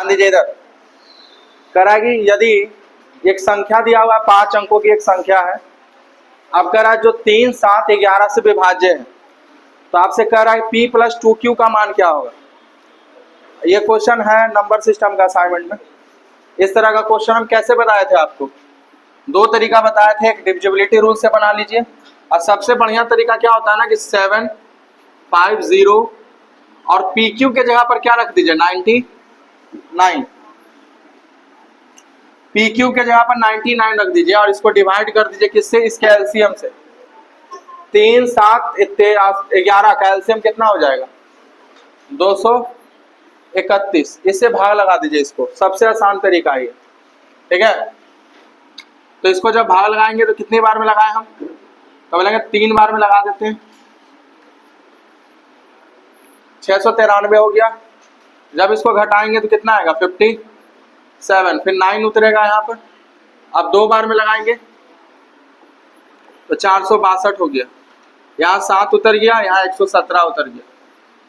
ध्यान दीजिए इधर, करा कि यदि एक संख्या दिया हुआ है, 5 अंकों की एक संख्या है, अब कह रहा है जो 3, 7, 11 से विभाज्य है, तो आपसे कह रहा है p + 2q का मान क्या होगा। ये क्वेश्चन है नंबर सिस्टम का असाइनमेंट में। इस तरह का क्वेश्चन हम कैसे बताए थे आपको, 2 तरीका बताए थे, एक डिविजिबिलिटी रूल से बना लीजिए, और सबसे बढ़िया तरीका क्या होता है ना कि 7, 5, 0 और PQ के जगह पर क्या रख दीजिए 99, PQ के जगह पर 99 रख दीजिए और इसको डिवाइड कर दीजिए किससे, इसके एलसीएम से। 3, 7, 11 का एलसीएम कितना हो जाएगा 231, इससे भाग लगा दीजिए इसको, सबसे आसान तरीका है ये, ठीक है। तो इसको जब भाग लगाएंगे तो कितनी बार में लगाए हम, तो बोलेंगे 3 बार में लगा देते हैं, 693 हो गया। जब इसको घटाएंगे तो कितना आएगा 57, फिर 9 उतरेगा यहाँ पर। अब 2 बार में लगाएंगे तो 462 हो गया, यहाँ 7 उतर गया, यहाँ 117 उतर गया,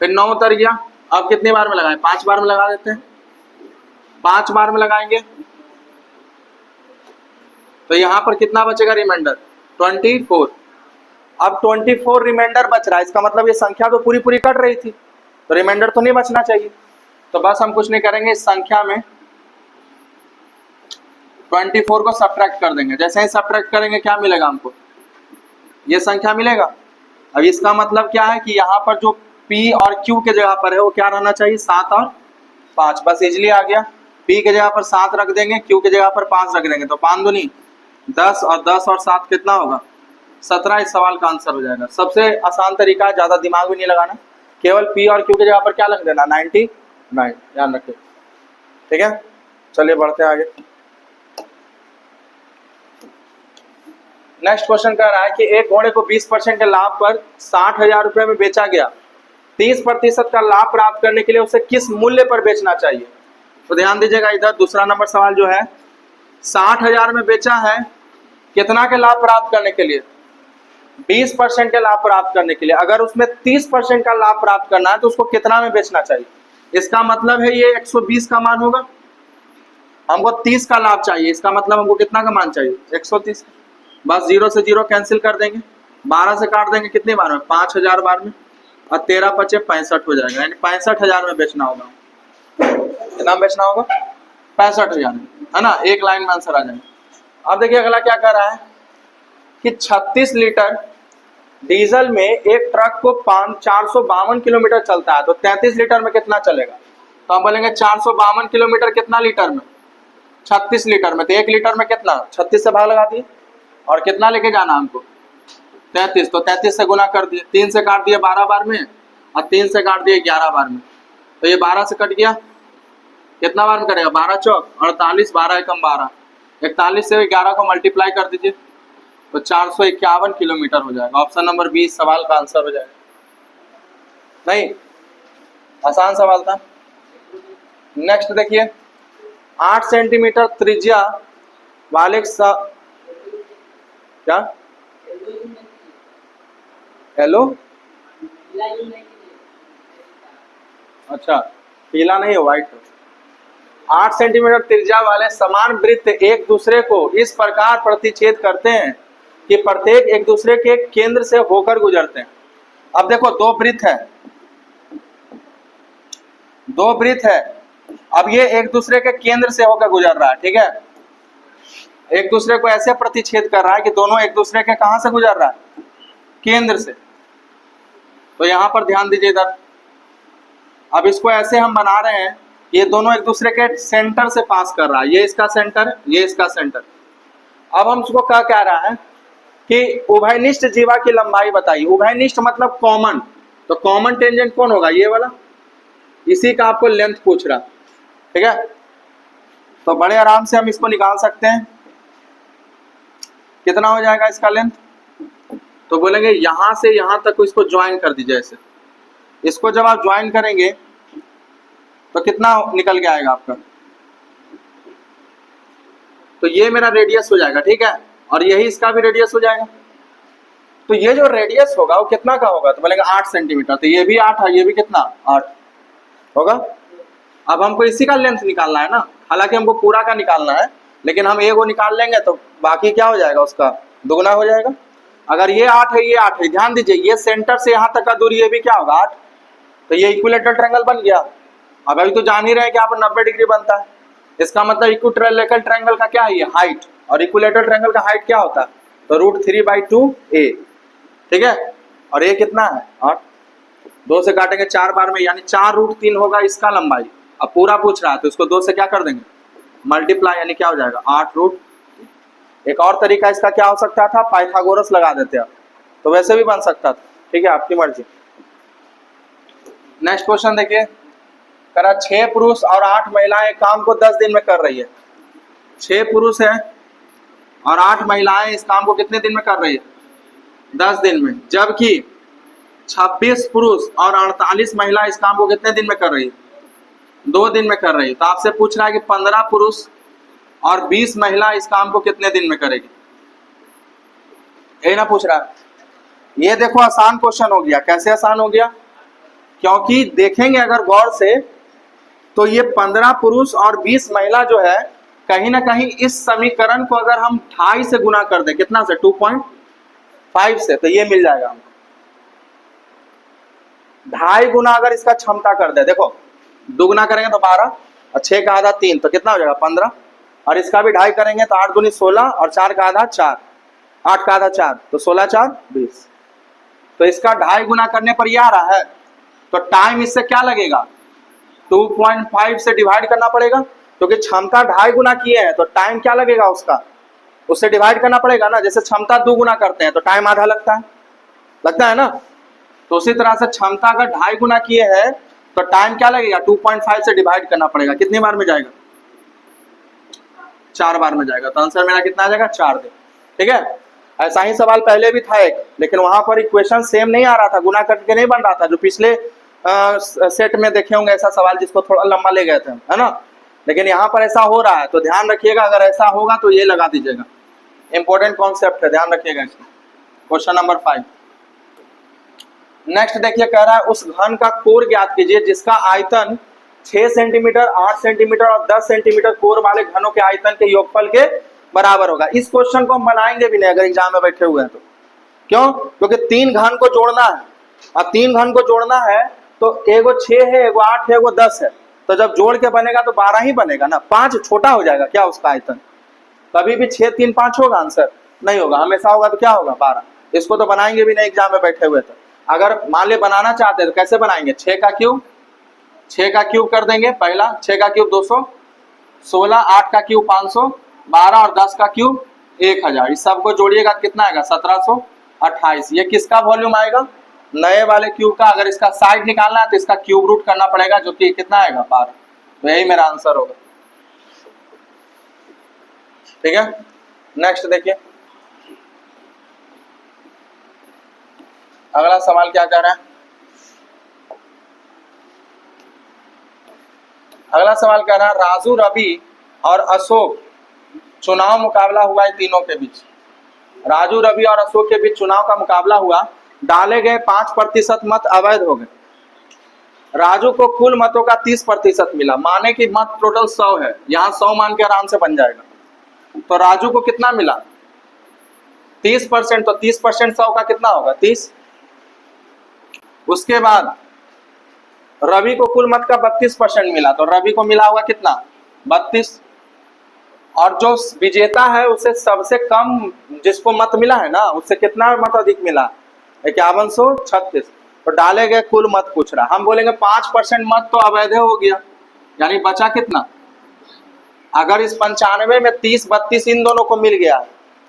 फिर 9 उतर गया। अब कितनी बार में लगाएं, 5 बार में लगा देते हैं, 5 बार में लगाएंगे तो यहाँ पर कितना बचेगा रिमाइंडर 24। अब 24 रिमाइंडर बच रहा है, इसका मतलब ये संख्या तो पूरी पूरी कट रही थी, तो रिमाइंडर तो नहीं बचना चाहिए। तो बस हम कुछ नहीं करेंगे, इस संख्या में 24 को सब्ट्रैक्ट कर देंगे। जैसे ही सब्ट्रैक्ट करेंगे क्या मिलेगा हमको, ये संख्या मिलेगा। अब इसका मतलब क्या है कि यहाँ पर जो P और Q के जगह पर है वो क्या रहना चाहिए 7 और 5, बस इजली आ गया। P के जगह पर 7 रख देंगे, Q के जगह पर 5 रख देंगे, तो 5 दूनी 10 और 10 और 7 कितना होगा 17। इस सवाल का आंसर हो जाएगा। सबसे आसान तरीका है, ज्यादा दिमाग भी नहीं लगाना, केवल P और Q के जगह पर क्या लिख देना 99, ध्यान रखिए, ठीक है। चलिए बढ़ते हैं आगे। नेक्स्ट क्वेश्चन कह रहा है कि एक घोड़े को 20% के लाभ पर 60,000 रुपए में बेचा गया, 30% का लाभ प्राप्त करने के लिए उसे किस मूल्य पर बेचना चाहिए। तो ध्यान दीजिएगा इधर, दूसरा नंबर सवाल जो है 60,000 में बेचा है, कितना के लाभ प्राप्त करने के लिए 20% के लाभ प्राप्त करने के लिए। अगर उसमें 30% का लाभ प्राप्त करना है तो उसको कितना में बेचना चाहिए। इसका मतलब है ये 120 का मान होगा, हमको 30 का लाभ चाहिए, इसका मतलब हमको कितना का मान चाहिए 130। बस 0 से 0 कैंसिल कर देंगे, 12 से काट देंगे, कितने बार में 5000 बार में, और 13 × 5 = 65 हो जाएगा, यानी 65,000 में बेचना होगा। कितना बेचना होगा 65,000 में, है ना। एक लाइन में आंसर आ जाएगा। अब देखिए अगला क्या कर रहा है कि 36 लीटर डीजल में एक ट्रक को 452 किलोमीटर चलता है, तो 33 लीटर में कितना चलेगा। तो हम बोलेंगे 452 किलोमीटर कितना लीटर में 36 लीटर में, तो 1 लीटर में कितना 36 से भाग लगा दिए, और कितना लेके जाना हमको 33, तो 33 से गुना कर दिए, 3 से काट दिए 12 बार में, और 3 से काट दिए 11 बार में, तो ये 12 से कट गया, कितना बार में करेगा 12 चौक 48, 12 एकम 12, 41 से 11 को मल्टीप्लाई कर दीजिए तो 451 किलोमीटर हो जाएगा। ऑप्शन नंबर 20 सवाल का आंसर हो जाएगा। नहीं, आसान सवाल था। नेक्स्ट देखिए, 8 सेंटीमीटर त्रिज्या वाले क्या हेलो, अच्छा पीला नहीं है व्हाइट। 8 सेंटीमीटर त्रिज्या वाले समान वृत्त एक दूसरे को इस प्रकार प्रतिच्छेद करते हैं कि प्रत्येक एक दूसरे के केंद्र से होकर गुजरते हैं। अब देखो दो वृत्त है, अब ये एक दूसरे के केंद्र से होकर गुजर रहा है, ठीक है। एक दूसरे को ऐसे प्रतिच्छेद कर रहा है कि दोनों एक दूसरे के कहां से गुजर रहा है केंद्र से। तो यहां पर ध्यान दीजिए इधर, अब इसको ऐसे हम बना रहे हैं, ये दोनों एक दूसरे के सेंटर से पास कर रहा है, ये इसका सेंटर, ये इसका सेंटर। अब हम इसको क्या कह रहा है कि उभयनिष्ठ जीवा की लंबाई बताइए। उभयनिष्ठ मतलब कॉमन, तो कॉमन टेंजेंट कौन होगा ये वाला, इसी का आपको लेंथ पूछ रहा, ठीक है। तो बड़े आराम से हम इसको निकाल सकते हैं, कितना हो जाएगा इसका लेंथ। तो बोलेंगे यहां से यहां तक इसको ज्वाइन कर दीजिए ऐसे। इसको जब आप ज्वाइन करेंगे तो कितना निकल के आएगा आपका, तो ये मेरा रेडियस हो जाएगा, ठीक है, और यही इसका भी रेडियस हो जाएगा। तो ये जो रेडियस होगा वो कितना का होगा, तो बोलेंगे 8 सेंटीमीटर। तो ये भी 8 है, ये भी कितना 8 होगा। अब हमको इसी का लेंथ निकालना है ना, हालांकि हमको पूरा का निकालना है, लेकिन हम ए को निकाल लेंगे तो बाकी क्या हो जाएगा, उसका दुगना हो जाएगा। अगर ये 8 है, ये 8 है, ध्यान दीजिए ये सेंटर से यहाँ तक का दूरी ये भी क्या होगा 8, तो ये इक्विलेटरल ट्रायंगल बन गया। अब अभी तो जान ही रहे हैं कि यहाँ पर 90 डिग्री बनता है, इसका मतलब इक्विलेटरल ट्रायंगल का क्या है, ये हाइट, और इक्विलेटरल ट्रायंगल का हाइट क्या होता है, तो √3/2a, ठीक है। और ये कितना है 8, 2 से काटेंगे 4 बार में, यानी 4√3 होगा इसका लंबाई। अब पूरा पूछ रहा है तो इसको 2 से क्या कर देंगे, मल्टीप्लाई, यानी क्या हो जाएगा 8√। एक और तरीका इसका क्या हो सकता था, पाइथागोरस लगा देते हैं, तो वैसे भी बन सकता था, ठीक है, आपकी मर्जी। नेक्स्ट क्वेश्चन देखिए, करा 6 पुरुष और 8 महिलाएं काम को 10 दिन में कर रही है। 6 पुरुष है और 8 महिलाएं इस काम को कितने दिन में कर रही है, 10 दिन में, जबकि 26 पुरुष और 48 महिला इस काम को कितने दिन में कर रही है, 2 दिन में कर रही है। तो आपसे पूछ रहा है कि 15 पुरुष और 20 महिला इस काम को कितने दिन में करेगी, यही ना पूछ रहा है। ये देखो आसान क्वेश्चन हो गया। कैसे आसान हो गया, क्योंकि देखेंगे अगर गौर से तो ये 15 पुरुष और 20 महिला जो है, कहीं ना कहीं इस समीकरण को अगर हम 2.5 से गुना कर दे, कितना से, 2.5 से, तो ये मिल जाएगा हमको। 2.5 गुना अगर इसका क्षमता कर दे, देखो दुगुना करेंगे तो 12 और 6 का आधा 3, तो कितना हो जाएगा 15, और इसका भी 2.5 करेंगे तो 8 दूनी 16 और 4 का आधा 4, 8 का आधा 4, तो 16 4 20। तो इसका 2.5 गुना करने पर ये आ रहा है, तो टाइम इससे क्या लगेगा, 2.5 से डिवाइड करना पड़ेगा, क्योंकि क्षमता 2.5 गुना किए हैं, तो टाइम क्या लगेगा उसका, उससे डिवाइड करना पड़ेगा ना। जैसे क्षमता 2 गुना करते हैं तो टाइम आधा लगता है ना। तो उसी तरह से क्षमता अगर 2.5 गुना किए हैं तो टाइम क्या लगेगा, 2.5 से डिवाइड करना पड़ेगा। कितनी बार में जाएगा, 4 बार में जाएगा। तो आंसर मेरा कितना आ जाएगा, 4 दिन, ठीक है। ऐसा ही सवाल पहले भी था एक, लेकिन वहां पर इक्वेशन सेम नहीं आ रहा था, गुना करके नहीं बन रहा था, जो पिछले सेट में देखे होंगे ऐसा सवाल जिसको थोड़ा लंबा ले गए थे, है ना। लेकिन यहाँ पर ऐसा हो रहा है, तो ध्यान रखिएगा, अगर ऐसा होगा तो ये लगा दीजिएगा, इंपॉर्टेंट कॉन्सेप्ट है, ध्यान रखिएगा इसको। क्वेश्चन नंबर 5 नेक्स्ट देखिए, कह रहा है उस घन का कोर ज्ञात कीजिए जिसका आयतन 6 सेंटीमीटर, 8 सेंटीमीटर और 10 सेंटीमीटर कोर वाले घनों के आयतन के योगफल के बराबर होगा। इस क्वेश्चन को हम बनाएंगे भी नहीं अगर एग्जाम में बैठे हुए हैं तो। क्यों, क्योंकि 3 घन को जोड़ना है, और 3 घन को जोड़ना है तो एगो 6 है, एगो 8 है, एगो 10 है, तो जब जोड़ के बनेगा तो 12 ही बनेगा ना। 5 छोटा हो जाएगा क्या उसका आयतन, कभी भी 6 3 5 होगा, आंसर नहीं होगा, हमेशा होगा तो क्या होगा 12। इसको तो बनाएंगे भी नहीं एग्जाम में बैठे हुए। तो अगर मान ले बनाना चाहते हैं तो कैसे बनाएंगे, 6 का क्यूब कर देंगे, पहला 6 का क्यूब 200, 16, 8 का क्यूब 500, 12 और 10 का क्यूब 1000, इस सबको जोड़िएगा कितना आएगा 1728। ये किसका वॉल्यूम आएगा, नए वाले क्यूब का। अगर इसका साइड निकालना है तो इसका क्यूब रूट करना पड़ेगा, जो कि कितना आएगा 12। तो यही मेरा आंसर होगा, ठीक है। नेक्स्ट देखिए, अगला सवाल क्या कह रहा है, अगला सवाल कह रहा है राजू, रवि और अशोक चुनाव मुकाबला हुआ है तीनों के बीच। राजू, रवि और अशोक के बीच चुनाव का मुकाबला हुआ, डाले गए 5% मत अवैध हो गए। राजू को कुल मतों का 30% मिला, माने कि मत टोटल 100 है, यहाँ 100 मान के आराम से बन जाएगा। तो राजू को कितना मिला 30%, तो 30% 100 का कितना होगा 30। उसके बाद रवि को कुल मत का 32% मिला, तो रवि को मिला होगा कितना 32। और जो विजेता है उसे सबसे कम जिसको मत मिला है ना, उससे कितना मत अधिक मिला 5136। तो डाले गए कुल मत पूछ रहा, हम बोलेंगे 5% मत तो अवैध हो गया, यानी बचा कितना। अगर इस 95 में 30 32 इन दोनों को मिल गया,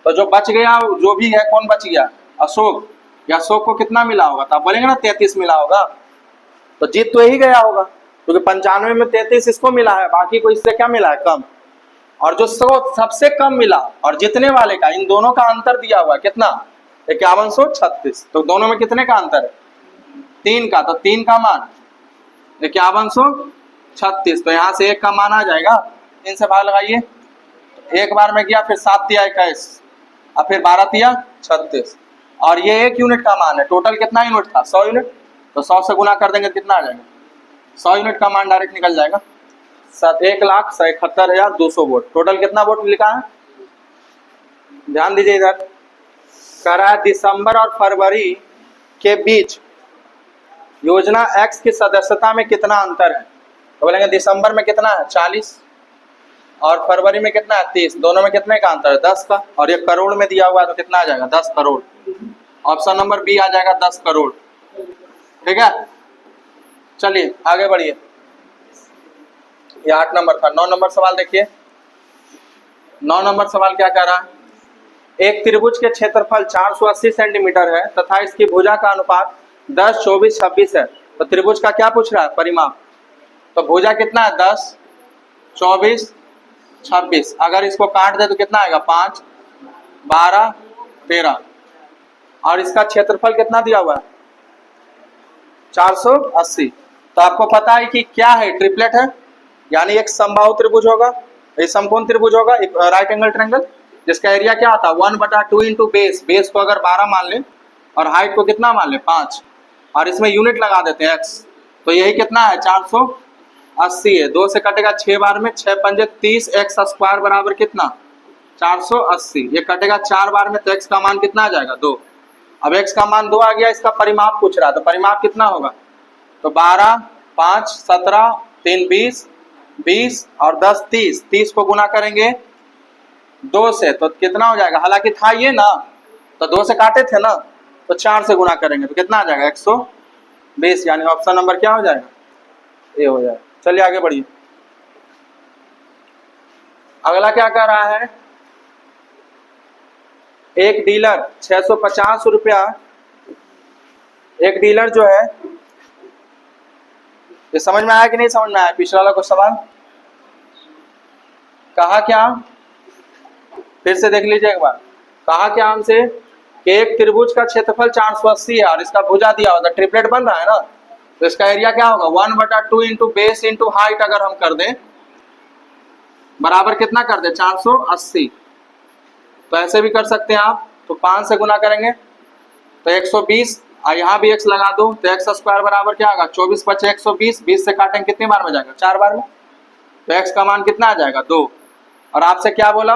तो जो बच गया जो भी है, कौन बच गया अशोक, या अशोक को कितना मिला होगा, तो आप बोलेंगे ना 33 मिला होगा। तो जीत तो यही गया होगा, क्योंकि 95 में 33 इसको मिला है, बाकी को इससे क्या मिला है कम। और जो सबसे कम मिला और जितने वाले का, इन दोनों का अंतर दिया हुआ कितना 5136। तो दोनों में कितने का अंतर है 3 का, तो 3 का मान 5136। तो यहाँ से 1 का मान आ जाएगा, इनसे भाग लगाइए, एक बार में गया, फिर 7 तिया 21 और फिर 12 तिया 36, और ये 1 यूनिट का मान है। टोटल कितना यूनिट था 100 यूनिट, तो 100 से गुना कर देंगे कितना आ जाएगा 100 यूनिट का मान डायरेक्ट निकल जाएगा। 1,71,200 वोट। टोटल कितना वोट लिखा है, ध्यान दीजिए इधर। कह रहा है दिसंबर और फरवरी के बीच योजना एक्स की सदस्यता में कितना अंतर है। तो बोलेंगे दिसंबर में कितना है 40 और फरवरी में कितना है 30, दोनों में कितने का अंतर है 10 का, और ये करोड़ में दिया हुआ है तो कितना आ जाएगा 10 करोड़। ऑप्शन नंबर बी आ जाएगा 10 करोड़। ठीक है, चलिए आगे बढ़िए। ये 8 नंबर था। 9 नंबर सवाल देखिए। 9 नंबर सवाल क्या कह रहा है, एक त्रिभुज के क्षेत्रफल 480 सेंटीमीटर है तथा इसकी भुजा का अनुपात 10, 24, 26 है। तो त्रिभुज का क्या पूछ रहा है, परिमाप। तो भुजा कितना है 10, 24, 26। अगर इसको काट दे तो कितना आएगा 5, 12, 13। और इसका क्षेत्रफल कितना दिया हुआ है 480। तो आपको पता है कि क्या है, ट्रिपलेट है, यानी एक समबाहु त्रिभुज होगा, एक समकोण त्रिभुज होगा, एक राइट एंगल ट्रायंगल, जिसका एरिया क्या आता है 1/2 इंटू बेस। बेस को अगर 12 मान ले और हाइट को कितना मान ले 5, और इसमें यूनिट लगा देते हैं x। तो यही कितना है 480 है। 2 से कटेगा 6 बार में, 6 पंजे 30, x स्क्वायर बराबर कितना 480। ये कटेगा 4 बार में तो x का मान कितना आ जाएगा 2। अब x का मान 2 आ गया, इसका परिमाप पूछ रहा है, तो परिमाप कितना होगा, तो 12, 5, 17, 3, 20, 20 और 10, 30। 30 को गुना करेंगे 2 से तो कितना हो जाएगा, हालांकि था ये ना, तो 2 से काटे थे ना, तो 4 से गुना करेंगे तो कितना आ जाएगा 120। यानी ऑप्शन नंबर क्या हो जाएगा, ए हो जाएगा। चलिए आगे बढ़िए। अगला क्या कह रहा है, एक डीलर 650 रुपया, एक डीलर जो है, ये समझ में आया कि नहीं समझ में आया, पिछला वाला कुछ सवाल कहा क्या, फिर से देख लीजिए एक बार। कहा क्या हमसे कि एक त्रिभुज का क्षेत्रफल 480 है और इसका भुजा दिया होगा, ट्रिपलेट बन रहा है ना, तो इसका एरिया क्या होगा 1/2 इंटू बेस इंटू हाइट अगर हम कर दें बराबर कितना कर दे 480। तो ऐसे भी कर सकते हैं आप, तो 5 से गुना करेंगे तो 120, और यहाँ भी x लगा दो तो x स्क्वायर बराबर क्या होगा 24 × 5 120। 20 से काटेंगे कितने बार में जाएगा 4 बार में, तो x का मान कितना आ जाएगा 2। और आपसे क्या बोला,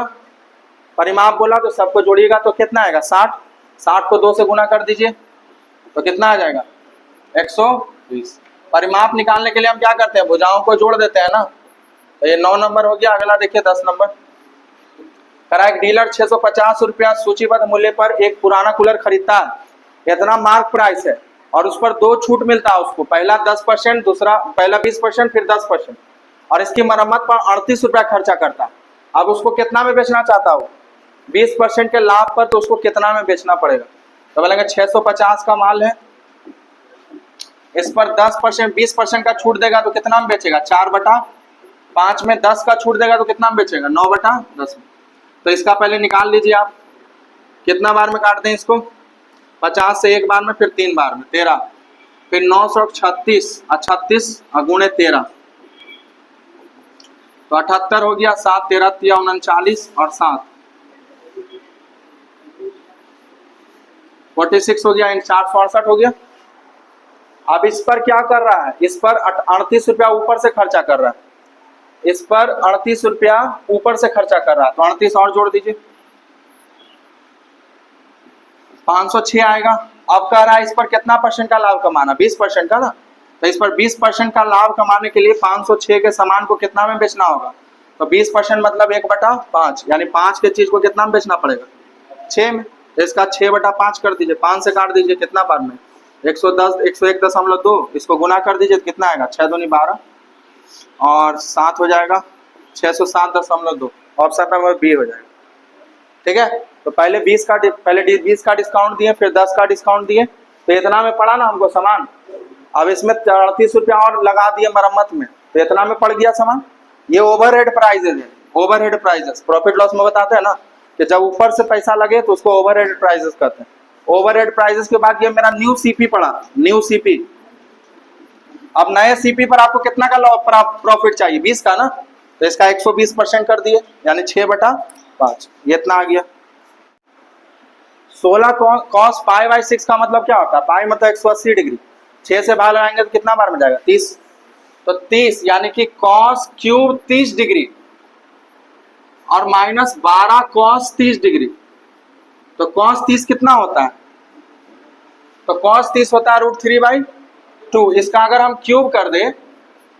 परिमाप बोला, तो सबको जोड़िएगा तो कितना आएगा 60। 60 को 2 से गुना कर दीजिए तो कितना आ जाएगा 120। परिमाप निकालने के लिए हम क्या करते हैं, भुजाओं को जोड़ देते हैं ना। तो ये 9 नंबर हो गया। अगला देखिए 10 नंबर। करा एक डीलर 650 रुपया सूचीबद्ध मूल्य पर एक पुराना कूलर खरीदता है, इतना मार्क प्राइस है और उस पर 2 छूट मिलता है उसको, पहला 10%, दूसरा पहला 20% फिर 10%, और इसकी मरम्मत पर 38 रुपया खर्चा करता है। अब उसको कितना में बेचना चाहता हो 20% के लाभ पर, तो उसको कितना में बेचना पड़ेगा। तो बोलेंगे 650 का माल है, इस पर 10% 20% का छूट देगा तो कितना में बेचेगा 4/5 में 10 का छूट देगा तो कितना में बेचेगा 9/10 में। तो इसका पहले निकाल लीजिए आप, कितना बार में काटते हैं इसको 50 से 1 बार में, फिर 3 बार में 13, फिर 936 36 गुणे 13 तो 78 हो गया। 7 13 39 और 7 46 हो गया, इन 468 हो गया। अब इस पर क्या कर रहा है, इस पर 38 रुपया ऊपर से खर्चा कर रहा है, इस पर 38 रुपया ऊपर से खर्चा कर रहा है, तो 38 और जोड़ दीजिए 506 आएगा। अब कह रहा है इस पर कितना परसेंट का लाभ कमाना, 20% का ना, तो इस पर 20% का लाभ कमाने के लिए 506 के सामान को कितना में बेचना होगा, तो 20% मतलब 1/5, यानी 5 के चीज को कितना में बेचना पड़ेगा 6 में। तो इसका 6/5 कर दीजिए, 5 से काट दीजिए कितना बार में 110 101.2, इसको गुना कर दीजिए तो कितना आएगा 6 दूनी 12 और 7 हो जाएगा 607.2। ऑप्शन नंबर बी हो जाएगा। ठीक है, तो पहले 20 का डिस्काउंट दिए, फिर 10 का डिस्काउंट दिए, तो इतना में पड़ा ना हमको सामान। अब इसमें 38 रुपया और लगा दिए मरम्मत में, तो इतना में पड़ गया सामान। ये ओवरहेड प्राइजेज है, ओवरहेड प्राइजेस प्रॉफिट लॉस में बताते हैं ना कि जब ऊपर से पैसा लगे तो उसको ओवरहेड प्राइजेस कहते हैं। ओवरहेड प्राइजेस के बाद ये मेरा न्यू सीपी पड़ा, न्यू सीपी। अब नए सीपी पर आपको कितना का प्रॉफिट चाहिए 20 का ना, तो इसका 120% कर दिए, यानी 6/5, ये इतना आ गया। 16 cos π/6 का मतलब क्या होता है, पाई मतलब 180 डिग्री, 6 से भाग लगाएंगे तो कितना बार में जाएगा 30, तो 30 यानी कि cos क्यूब 30 डिग्री और माइनस 12 cos 30 डिग्री। तो cos 30 कितना होता है? तो cos 30 होता है √3/2। इसका अगर हम क्यूब कर दें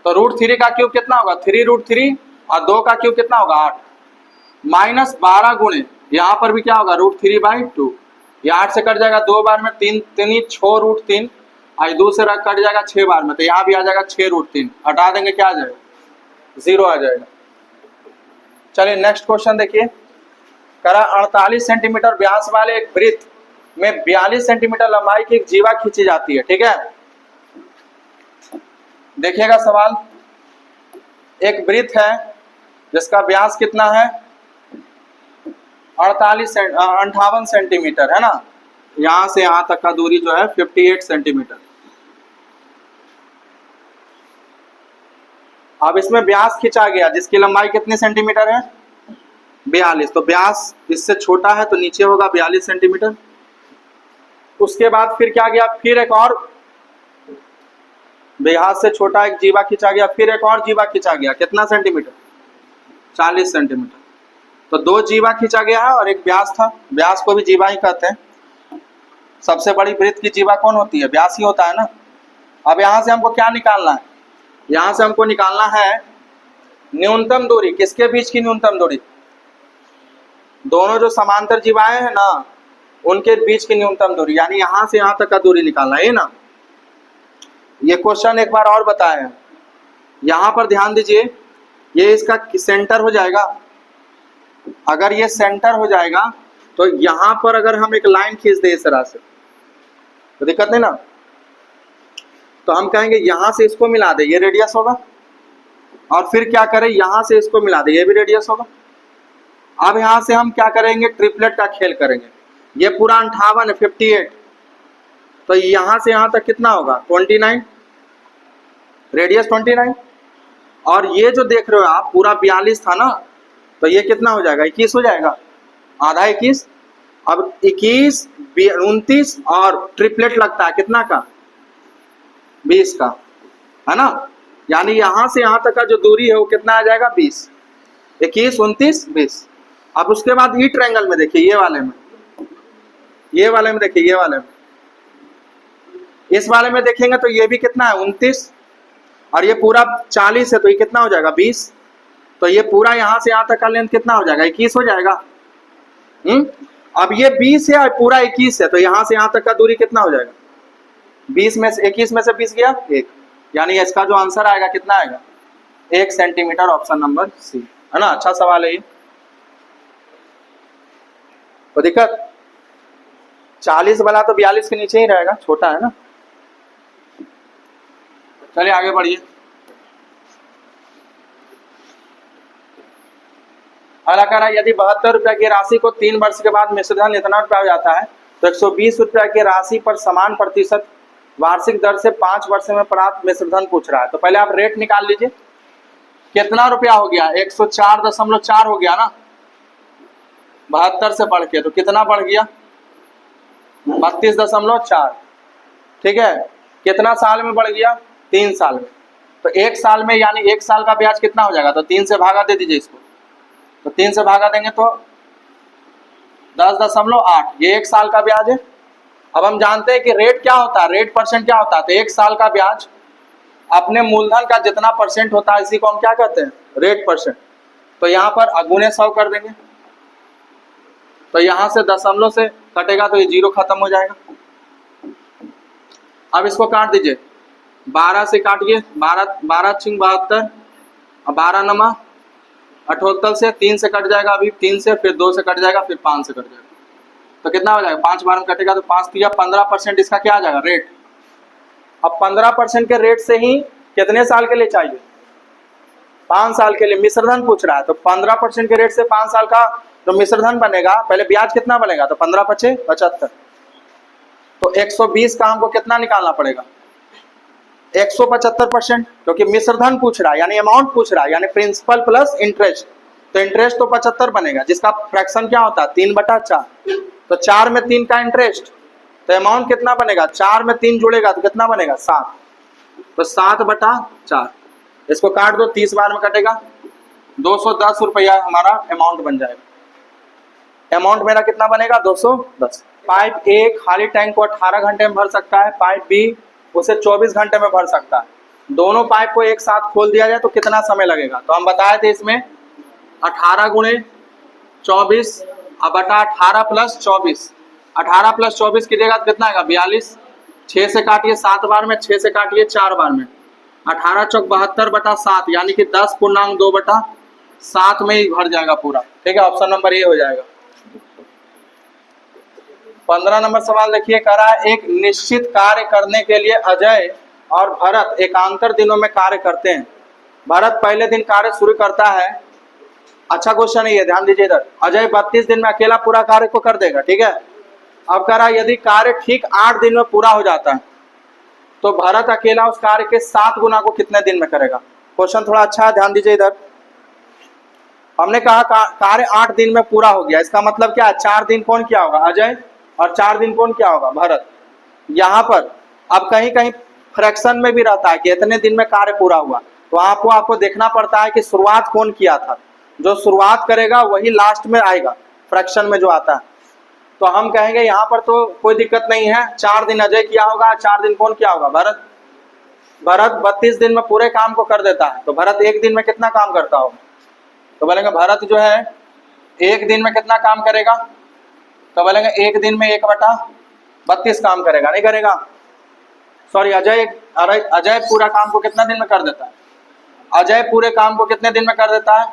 तो √3 का क्यूब कितना होगा? 3√3 और 2 का क्यूब कितना होगा? 8 माइनस 12 गुणे यहाँ पर भी क्या होगा? √3/2। ये 8 से कट जाएगा 2 बार में, 3 3 6 √3 और 2 से कट जाएगा 6 बार में, तो यहाँ भी आ जाएगा 6√3। हटा देंगे क्या आ जाएगा? 0 आ जाएगा। चलिए नेक्स्ट क्वेश्चन देखिए। करा 48 सेंटीमीटर व्यास वाले एक वृत्त में 42 सेंटीमीटर लंबाई की एक जीवा खींची जाती है। ठीक है, देखिएगा सवाल। एक वृत्त है जिसका व्यास कितना है? 58 सेंटीमीटर है ना। यहां से यहां तक का दूरी जो है 58 सेंटीमीटर। अब इसमें व्यास खींचा गया जिसकी लंबाई कितनी सेंटीमीटर है? 42। तो व्यास इससे छोटा है तो नीचे होगा 42 सेंटीमीटर। उसके बाद फिर क्या गया? फिर एक और व्यास से छोटा एक जीवा खींचा गया, फिर एक और जीवा खींचा गया। कितना सेंटीमीटर? 40 सेंटीमीटर। तो 2 जीवा खींचा गया है और एक व्यास था। व्यास को भी जीवा ही कहते हैं। सबसे बड़ी वृत्त की जीवा कौन होती है? व्यास ही होता है ना। अब यहां से हमको क्या निकालना है? यहां से हमको निकालना है न्यूनतम दूरी। किसके बीच की न्यूनतम दूरी? दोनों जो समांतर जीवाएं हैं ना, उनके बीच की न्यूनतम दूरी, यानी यहां से यहां तक का दूरी निकालना है ना। ये क्वेश्चन एक बार और बताया है। यहां पर ध्यान दीजिए, ये इसका सेंटर हो जाएगा। अगर ये सेंटर हो जाएगा तो यहां पर अगर हम एक लाइन खींच दे इस तरह से तो दिक्कत नहीं ना। तो हम कहेंगे यहां से इसको मिला दे, ये रेडियस होगा। और फिर क्या करें? यहां से इसको मिला दे, ये भी रेडियस होगा। अब यहां से हम क्या करेंगे? ट्रिपलेट का खेल करेंगे। ये पूरा 58 है, 58। तो यहां से यहां तक कितना होगा? 29, रेडियस 29। और ये जो देख रहे हो आप पूरा 42 था ना, तो ये कितना हो जाएगा? 21 हो जाएगा। आधा 21। अब 21, 29 और ट्रिपलेट लगता है कितना का? 20 का, है ना। यानी यहां से यहां तक का जो दूरी है वो कितना आ जाएगा? 20। 21, 29, 20। अब उसके बाद ई ट्रायंगल में देखिए, ये वाले में देखिए, ये वाले में, इस वाले में देखेंगे तो ये भी कितना है? 29। और ये पूरा 40 है तो ये कितना हो जाएगा? 20। तो ये पूरा यहां से यहां तक का लेंथ कितना हो जाएगा? 21 हो जाएगा। अब ये 20 है और पूरा 21 है, तो यहां से यहां तक का दूरी कितना हो जाएगा? 20 में से 21 में से 20 गया 1, यानी इसका जो आंसर आएगा कितना आएगा? 1 सेंटीमीटर। ऑप्शन नंबर सी, है ना। अच्छा सवाल है ये। तो दिक्कत 40 वाला तो 42 के नीचे ही रहेगा, छोटा है ना। चलिए आगे बढ़िए। अगला कह रहा है यदि 72 रुपया की राशि को 3 वर्ष के बाद मिश्रधन इतना रुपया हो जाता है तो 120 रुपया की राशि पर समान प्रतिशत वार्षिक दर से 5 वर्ष में प्राप्त मिश्रधन पूछ रहा है। तो पहले आप रेट निकाल लीजिए। कितना रुपया हो गया? 104.4 हो गया ना। 72 से बढ़ के तो कितना बढ़ गया? 32.4। ठीक है, कितना साल में बढ़ गया? 3 साल में। तो 1 साल में यानी 1 साल का ब्याज कितना हो जाएगा? तो 3 से भागा दे दीजिए इसको। तो 3 से भागा देंगे तो 10.8। ये 1 साल का ब्याज है। अब हम जानते हैं कि रेट क्या होता है, रेट परसेंट क्या होता है। तो 1 साल का ब्याज अपने मूलधन का जितना परसेंट होता है इसी को हम क्या कहते हैं? Rate percent. तो यहाँ पर अगुने 100 कर देंगे, तो यहाँ से दशमलव से कटेगा तो ये 0 खत्म हो जाएगा। अब इसको काट दीजिए, 12 से काटिए, 12 छिंग 72 और 12 नमा 78 से 3 से कट जाएगा, अभी 3 से, फिर 2 से कट जाएगा, फिर 5 से कट जाएगा। तो कितना हो जाएगा? 5 बार में कटेगा तो 5 या 15% इसका क्या आ जाएगा? रेट। अब 15% के रेट से ही कितने साल के लिए चाहिए? 5 साल के लिए मिश्रधन पूछ रहा है। तो 15% के रेट से 5 साल का जो मिश्रधन बनेगा, पहले ब्याज कितना बनेगा? तो 15 पचे 75। तो 120 का हमको कितना निकालना पड़ेगा? 175%, क्योंकि मिश्रधन पूछ रहा है यानी अमाउंट पूछ रहा है, यानी प्रिंसिपल प्लस इंटरेस्ट। तो इंटरेस्ट तो 75 बनेगा, जिसका फ्रैक्शन क्या होता है? 3/4। तो 4 में 3 का इंटरेस्ट, तो अमाउंट कितना बनेगा? 4 में 3 जुड़ेगा तो कितना बनेगा? 7। तो 7/4। इसको काट दो, 30 बार में कटेगा, 210 रुपया हमारा अमाउंट बन जाएगा। अमाउंट मेरा कितना बनेगा? 210। पाइप ए खाली टैंक को 18 घंटे में भर सकता है, पाइप बी उसे 24 घंटे में भर सकता है। दोनों पाइप को एक साथ खोल दिया जाए तो कितना समय लगेगा? तो हम बताए थे इसमें 18 गुणे 24 बटा 18 प्लस 24, 18 प्लस 24 की जगह कितना आएगा? 42। 6 से काटिए 7 बार में, 6 से काटिए 4 बार में, 18 चौक 72 बटा 7 यानी कि 10.2 बटा 7 में ही भर जाएगा पूरा। ठीक है, ऑप्शन नंबर ए हो जाएगा। 15 नंबर सवाल देखिए, कह रहा है एक निश्चित कार्य करने के लिए अजय और भरत एकांतर दिनों में कार्य करते हैं। भरत पहले दिन कार्य शुरू करता है। अच्छा क्वेश्चन है ये, ध्यान दीजिए इधर। अजय 32 दिन में अकेला पूरा कार्य को कर देगा। ठीक है, अब कह रहा है यदि कार्य ठीक 8 दिन में पूरा हो जाता है तो भरत अकेला उस कार्य के 7 गुना को कितने दिन में करेगा? क्वेश्चन थोड़ा अच्छा है, ध्यान दीजिए इधर। हमने कहा कार्य 8 दिन में पूरा हो गया, इसका मतलब क्या है? 4 दिन कौन किया होगा? अजय, और 4 दिन कौन किया होगा? भरत। यहाँ पर अब कहीं कहीं फ्रैक्शन में भी रहता है कि इतने दिन में कार्य पूरा हुआ, तो आपको देखना पड़ता है कि शुरुआत कौन किया था। जो शुरुआत करेगा वही लास्ट में आएगा, फ्रैक्शन में जो आता है। तो हम कहेंगे यहाँ पर तो कोई दिक्कत नहीं है, 4 दिन अजय किया होगा, 4 दिन कौन किया होगा? भरत। भरत 32 दिन में पूरे काम को कर देता है, तो भरत 1 दिन में कितना काम करता होगा? तो बोलेंगे भरत जो है 1 दिन में कितना काम करेगा? तो बोलेंगे 1 दिन में 1/32 काम करेगा, नहीं करेगा? सॉरी, अजय पूरा काम को कितना दिन में कर देता है? अजय पूरे काम को कितने दिन में कर देता है?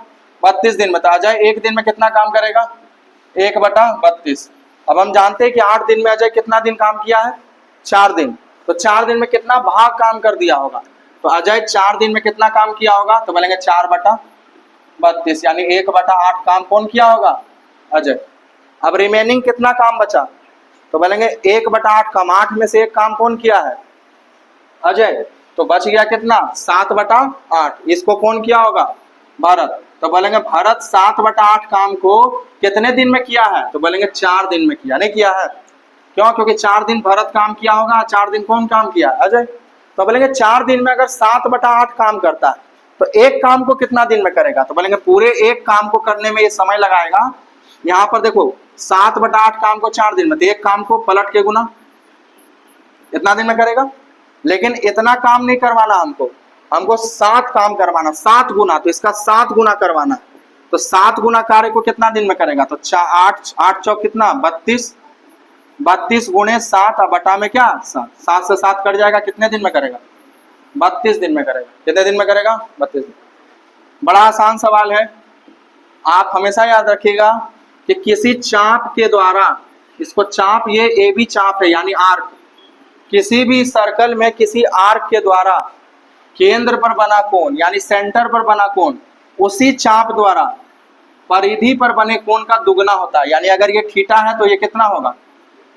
32 दिन में। तो अजय 1 दिन में कितना काम करेगा? 1/32। अब हम जानते हैं कि 8 दिन में अजय कितना दिन काम किया है? 4 दिन। तो 4 दिन में कितना भाग काम कर दिया होगा? तो अजय 4 दिन में कितना काम किया होगा? तो बोलेंगे 4/32 यानी 1/8 काम कौन किया होगा? अजय। अब रिमेनिंग कितना काम बचा? तो बोलेंगे 1/8 काम, 8 में से 1 काम कौन किया है? अजय। तो बच गया कितना? 7/8। इसको कौन किया होगा? भरत। तो बोलेंगे भरत 7/8 काम को कितने दिन में किया है? तो बोलेंगे 4 दिन में किया, नहीं किया है? क्यों? क्योंकि 4 दिन भरत काम किया होगा, 4 दिन कौन काम किया? अजय। तो बोलेंगे 4 दिन में अगर 7/8 काम करता है तो एक काम को कितना दिन में करेगा? तो बोलेंगे पूरे एक काम को करने में ये समय लगाएगा। यहाँ पर देखो 7/8 काम को 4 दिन में, तो एक काम को पलट के गुना इतना दिन में करेगा। लेकिन इतना काम नहीं करवाना हमको 7 काम करवाना, 7 गुना, तो इसका 7 गुना करवाना। तो 7 गुना कार्य को कितना दिन में करेगा? तो 8 चौक कितना? 32, 32 गुणे 7 बटा में क्या? 7 से 7 कट जाएगा, कितने दिन में करेगा? 32 दिन में करेगा। कितने दिन में करेगा? 32 दिन। बड़ा आसान सवाल है, आप हमेशा याद रखिएगा कि किसी चाप के द्वारा, इसको चाप, ये ए बी चाप है यानी आर्क, किसी भी सर्कल में किसी आर्क के द्वारा केंद्र पर बना कोण यानी सेंटर पर बना कोण उसी चाप द्वारा परिधि पर बने कोण का दुगना होता है। यानी अगर ये थीटा है तो ये कितना होगा?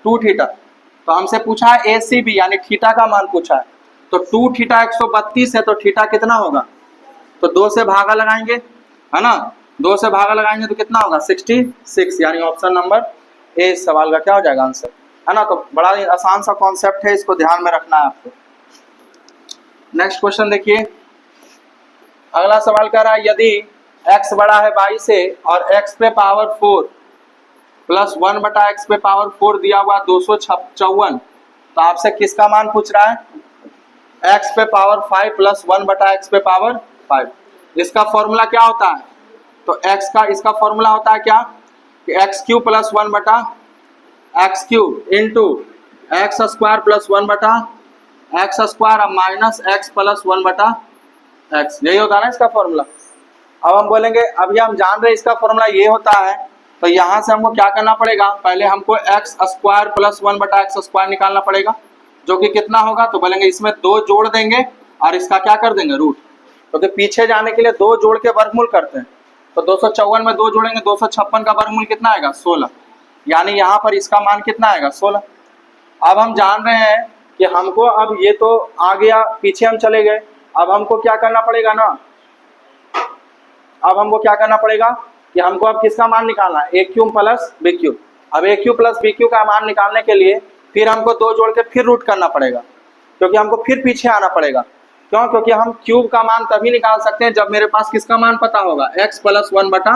2 थीटा। तो हमसे पूछा है ACB यानी थीटा का मान पूछा है, तो 2 थीटा 132 है, तो थीटा कितना होगा? तो 2 से भागा लगाएंगे, है ना? 2 से भागा लगाएंगे तो कितना होगा? 66 यानी ऑप्शन नंबर ए इस सवाल का क्या हो जाएगा? आंसर, है ना? तो बड़ा ही आसान सा कॉन्सेप्ट है, इसको ध्यान में रखना है आपको। नेक्स्ट क्वेश्चन देखिए, अगला सवाल कह रहा है यदि x बड़ा है y से और x पे पावर 4 प्लस 1/x पे पावर 4 दिया हुआ 254, तो आपसे किसका मान पूछ रहा है? x पे पावर 5 प्लस 1/x पे पावर 5। इसका फॉर्मूला क्या होता है? तो x का इसका फॉर्मूला होता है क्या कि x³ plus 1/x³ into x² plus 1/x² minus x plus 1/x, यही होता है ना इसका फॉर्मूला। अब हम बोलेंगे अभी हम जान रहे हैं इसका फॉर्मूला ये होता है, तो यहाँ से हमको क्या करना पड़ेगा? पहले हमको x² प्लस 1/x² निकालना पड़ेगा, जो कि कितना होगा? तो बोलेंगे इसमें 2 जोड़ देंगे और इसका क्या कर देंगे? रूट। तो पीछे जाने के लिए 2 जोड़ के वर्गमूल करते हैं, तो 254 में 2 जोड़ेंगे, 256 का वर्गमूल कितना आएगा? 16, यानी यहाँ पर इसका मान कितना आएगा? 16। अब हम जान रहे हैं कि हमको अब ये तो आ गया, पीछे हम चले गए, अब हमको क्या करना पड़ेगा ना, अब हमको क्या करना पड़ेगा कि हमको अब किसका मान निकालना है? AQ plus BQ। अब AQ प्लस BQ का मान निकालने के लिए फिर हमको 2 जोड़ के फिर रूट करना पड़ेगा, क्योंकि हमको फिर पीछे आना पड़ेगा। क्यों? क्योंकि हम क्यूब का मान तभी निकाल सकते हैं जब मेरे पास किसका मान पता होगा, x प्लस 1 बटा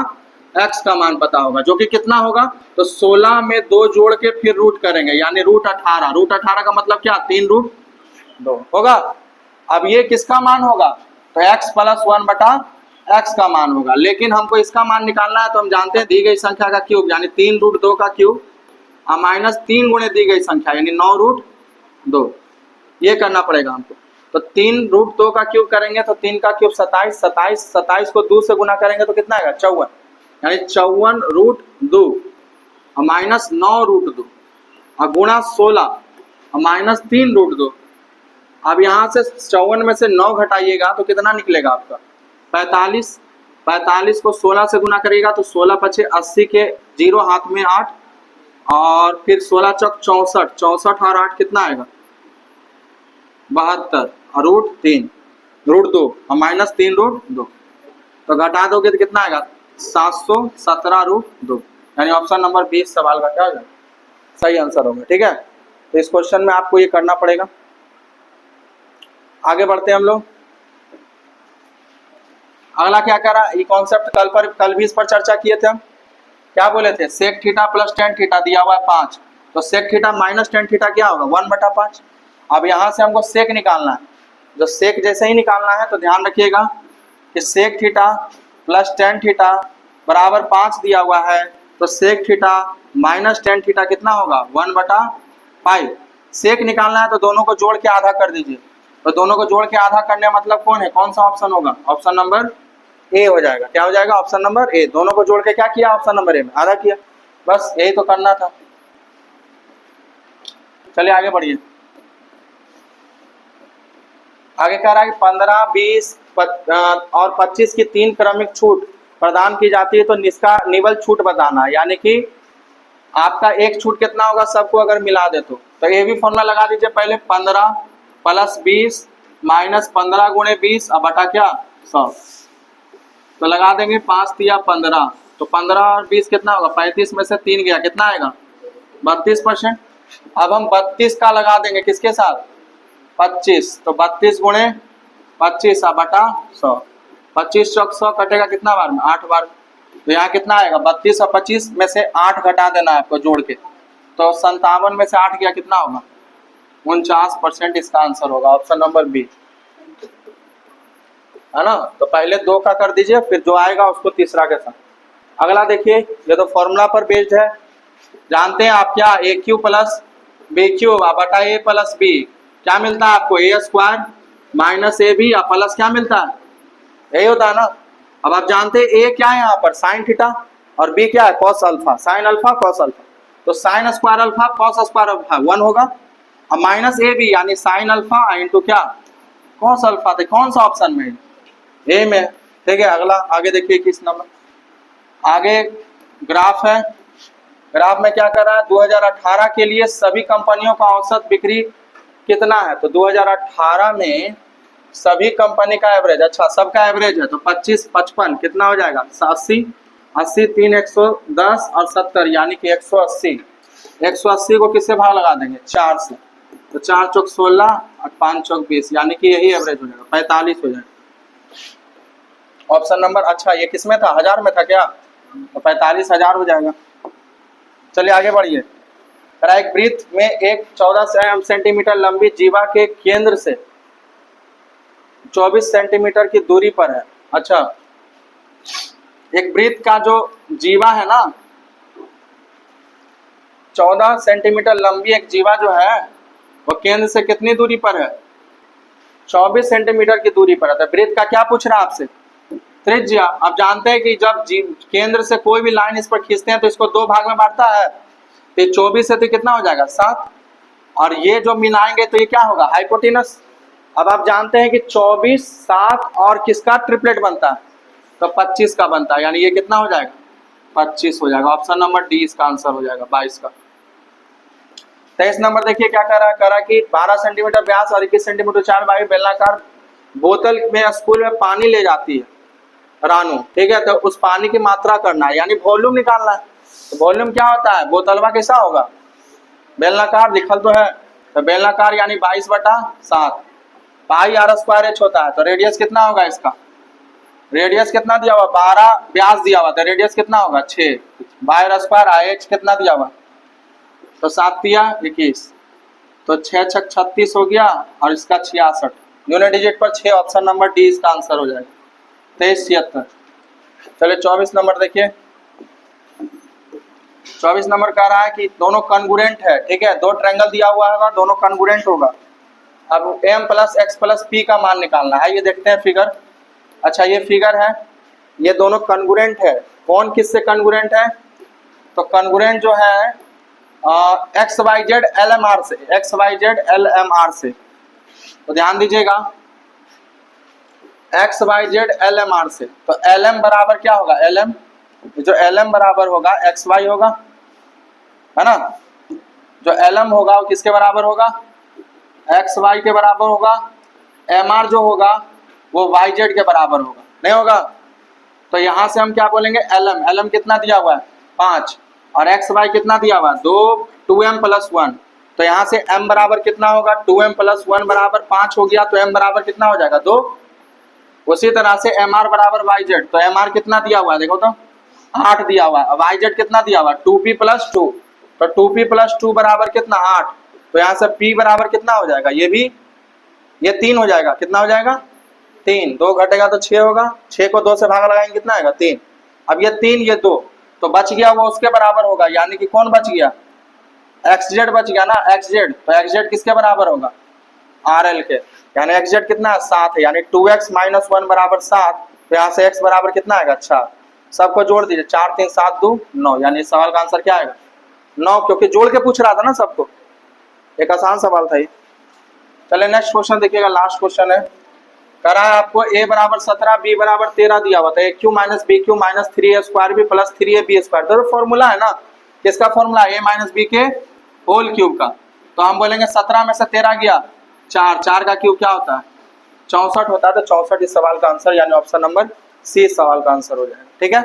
x का मान पता होगा, जो कि कितना होगा, तो 16 में 2 जोड़ के फिर रूट करेंगे, यानी √18। √18 का मतलब क्या, 3√2 होगा। अब ये किसका मान होगा, तो x प्लस 1 बटा x का मान होगा। लेकिन हमको इसका मान निकालना है, तो हम जानते हैं दी गई संख्या का क्यूब यानी 3√2 का क्यूब माइनस 3 गुणे दी गई संख्या यानी 9√2, ये करना पड़ेगा हमको। तो 3√2 का क्यूब करेंगे तो 3 का क्यूब 27, 27 को 2 से गुना करेंगे तो कितना आएगा, 54, यानी 54√2 और माइनस 9√2 और गुणा 16 और माइनस 3√2। अब यहाँ से 54 में से 9 घटाइएगा तो कितना निकलेगा आपका, 45। 45 को 16 से गुना करिएगा तो 16 पचे 80 के 0 हाथ में 8 और फिर 16 चौक 64, 64 और 8 कितना आएगा, 72 और √2 और माइनस 3√2, तो घटा दोगे तो कितना आएगा, 717√2, यानी ऑप्शन नंबर 20 सवाल का क्या होगा, सही आंसर होगा। ठीक है, तो इस क्वेश्चन में आपको ये करना पड़ेगा। आगे बढ़ते हैं हम लोग। अगला क्या करा, ये कॉन्सेप्ट कल भी इस पर चर्चा किए थे हम। क्या बोले थे, sec theta plus tan theta दिया हुआ है 5, तो sec theta minus tan theta क्या होगा, 1/5। अब यहाँ से हमको सेक निकालना है, जो सेक जैसे ही निकालना है तो ध्यान रखिएगा कि sec theta plus tan theta बराबर 5 दिया हुआ है, तो sec theta minus tan theta कितना होगा, 1/5। सेक निकालना है तो दोनों को जोड़ के आधा कर दीजिए, तो दोनों को जोड़ के आधा करने मतलब कौन है, कौन सा ऑप्शन होगा, ऑप्शन नंबर ए हो जाएगा। क्या हो जाएगा, ऑप्शन नंबर ए। दोनों को जोड़ के क्या किया, ऑप्शन नंबर ए में आधा किया, बस यही तो करना था। चलिए आगे बढ़िए। आगे कह रहा है कि 15, 20 और 25 की 3 क्रमिक छूट प्रदान की जाती है, तो इसका निवल छूट बताना, यानी कि आपका एक छूट कितना होगा सबको अगर मिला दे तो ये भी फॉर्मूला लगा दीजिए पहले, 15 प्लस 20 माइनस 15 गुणे 20 और बटा क्या 100, तो लगा देंगे 5 दिया 15, तो 15 और 20 कितना होगा, 35 में से 3 गया कितना आएगा, 32%। अब हम 32 का लगा देंगे किसके साथ, 25, तो 32 गुणे 25 बटा 100, 25 चौक 100 कटेगा कितना बार में, 8 बार, तो यहाँ कितना आएगा, 32 और 25 में से 8 घटा देना है आपको जोड़ के, तो 57 में से 8 गया कितना होगा, 49%। इसका आंसर होगा ऑप्शन नंबर बी, है ना। तो पहले 2 का कर दीजिए, फिर जो आएगा उसको तीसरा के साथ। अगला देखिए, ये तो फॉर्मूला पर बेस्ड है, जानते हैं आप क्या, A Q plus B Q बटा ए प्लस बी क्या मिलता है आपको, A square minus A B plus क्या मिलता है, यही होता है ना। अब आप जानते हैं ए क्या है यहाँ पर, साइन थीटा, और बी क्या है, cos alpha, sine alpha cos alpha, तो sine square alpha cos square alpha 1 होगा, और माइनस ए बी यानी साइन अल्फा इंटू क्या कॉस अल्फा, तो कौन सा ऑप्शन में, ए में। ठीक है, अगला आगे देखिए 21 नंबर, आगे ग्राफ है। ग्राफ में क्या कर रहा है, 2018 के लिए सभी कंपनियों का औसत बिक्री कितना है, तो 2018 में सभी कंपनी का एवरेज, अच्छा सबका एवरेज है, तो 25, 55 कितना हो जाएगा, 80, 80 3 110 और 70 यानी कि 180। 180 को किससे भाग लगा देंगे, 4 से, तो 4 चौक 16 और 5 चौक 20 यानी कि यही एवरेज हो जाएगा, 45 हो जाएगा ऑप्शन नंबर। अच्छा ये किसमें था, 1000 में था क्या, तो 45,000 हो जाएगा। चलिए आगे बढ़िए। एक वृत्त में एक 14 सेंटीमीटर लंबी जीवा के केंद्र से 24 सेंटीमीटर की दूरी पर है। अच्छा, एक वृत्त का जो जीवा है ना, 14 सेंटीमीटर लंबी एक जीवा जो है वो केंद्र से कितनी दूरी पर है, 24 सेंटीमीटर की दूरी पर है। तो वृत्त का क्या पूछ रहा है आपसे, त्रिज्या। आप जानते हैं कि जब केंद्र से कोई भी लाइन इस पर खींचते हैं तो इसको 2 भाग में बांटता है, तो 24 से तो कितना हो जाएगा 7, और ये जो मिलाएंगे तो ये क्या होगा, हाइपोटेनस। अब आप जानते हैं कि 24, 7 और किसका ट्रिपलेट बनता है, तो 25 का बनता है, यानी ये कितना हो जाएगा 25 हो जाएगा। ऑप्शन नंबर डी इसका आंसर हो जाएगा 22 का। 23 नंबर देखिए क्या कह रहा है कि 12 सेंटीमीटर व्यास और 21 सेंटीमीटर ऊंचाई वाली बेलनाकार बोतल में स्कूल में पानी ले जाती है रानू, ठीक है, तो उस पानी की मात्रा करना है, यानी वॉल्यूम निकालना है। तो वॉल्यूम क्या होता है, बोतलवा कैसा होगा, बेलनाकार लिखल तो है, तो बेलनाकार यानी 22/7, पाई आर स्क्वायर एच होता है, तो रेडियस कितना होगा इसका, रेडियस कितना दिया हुआ 12 व्यास दिया हुआ, तो रेडियस कितना होगा 6 by R square I H कितना दिया हुआ, तो 7 दिया 21, तो 6 6 36 हो गया और इसका 66 यूनिट डिजिट पर 6, ऑप्शन नंबर डी इसका आंसर हो जाएगा 2376। चलिए 24 नंबर देखिए, 24 नंबर कह रहा है कि दोनों कॉन्ग्रुएंट है, ठीक है, दो ट्रायंगल दिया हुआ होगा, दोनों कॉन्ग्रुएंट होगा। अब m plus x plus P का मान निकालना है, ये देखते हैं फिगर। अच्छा ये फिगर है, ये दोनों कॉन्ग्रुएंट है, कौन किससे कॉन्ग्रुएंट है, तो कॉन्ग्रुएंट जो है X Y Z L M R से, X Y Z L M R से, तो ध्यान दीजिएगा X Y Z L M R से, तो एल एम बराबर क्या होगा, एल एम जो एल एम बराबर होगा एक्स वाई होगा, है ना, जो एल एम होगा वो किसके बराबर होगा, एक्स वाई के बराबर होगा, एम आर जो होगा वो वाई जेड के बराबर होगा, नहीं होगा, तो यहाँ से हम क्या बोलेंगे एल एम कितना दिया हुआ है 5 और एक्स वाई कितना दिया हुआ है 2, 2m प्लस 1, तो यहाँ से m बराबर कितना होगा 2m प्लस 1 बराबर 5 हो गया, तो m बराबर कितना हो जाएगा 2। उसी तरह से एम आर बराबर वाई जेड, तो एम आर कितना दिया हुआ है देखो तो 8 दिया हुआ है, वाई जेड कितना दिया हुआ है 2p प्लस 2, तो 2p प्लस 2 बराबर कितना 8, तो यहाँ से p बराबर कितना हो जाएगा, ये भी ये 3 हो जाएगा, कितना हो जाएगा 3, 2 घटेगा तो 6 होगा, 6 को 2 से भागा लगाएंगे कितना आएगा 3, अब ये 3 ये 2, तो बच गया वो उसके बराबर होगा, यानी कि कौन बच गया एक्स जेड बच गया ना, एक्स जेड, तो एक्स जेड किसके बराबर होगा आर एल के, यानी एक्स जेड कितना है 7 है, यानी 2x माइनस 1 बराबर 7, तो यहाँ से x बराबर कितना आएगा 4, सबको जोड़ दीजिए 4 3 7 2 9, यानी इस सवाल का आंसर क्या आएगा 9, क्योंकि जोड़ के पूछ रहा था ना सबको, एक आसान सवाल था ये। चलिए नेक्स्ट क्वेश्चन देखिएगा, लास्ट क्वेश्चन है, कह रहा है आपको a बराबर 17 b बराबर 13 दिया हुआ था, a cube minus B cube minus 3a square B plus 3a B square, तो फॉर्मूला है ना, किसका फॉर्मूला a माइनस बी के होल क्यूब का, तो हम बोलेंगे 17 में से 13 गया 4, 4 का क्यूब क्या होता है 64 होता है, तो 64 इस सवाल का आंसर, यानी ऑप्शन नंबर सी इस सवाल का आंसर हो जाएगा, ठीक है।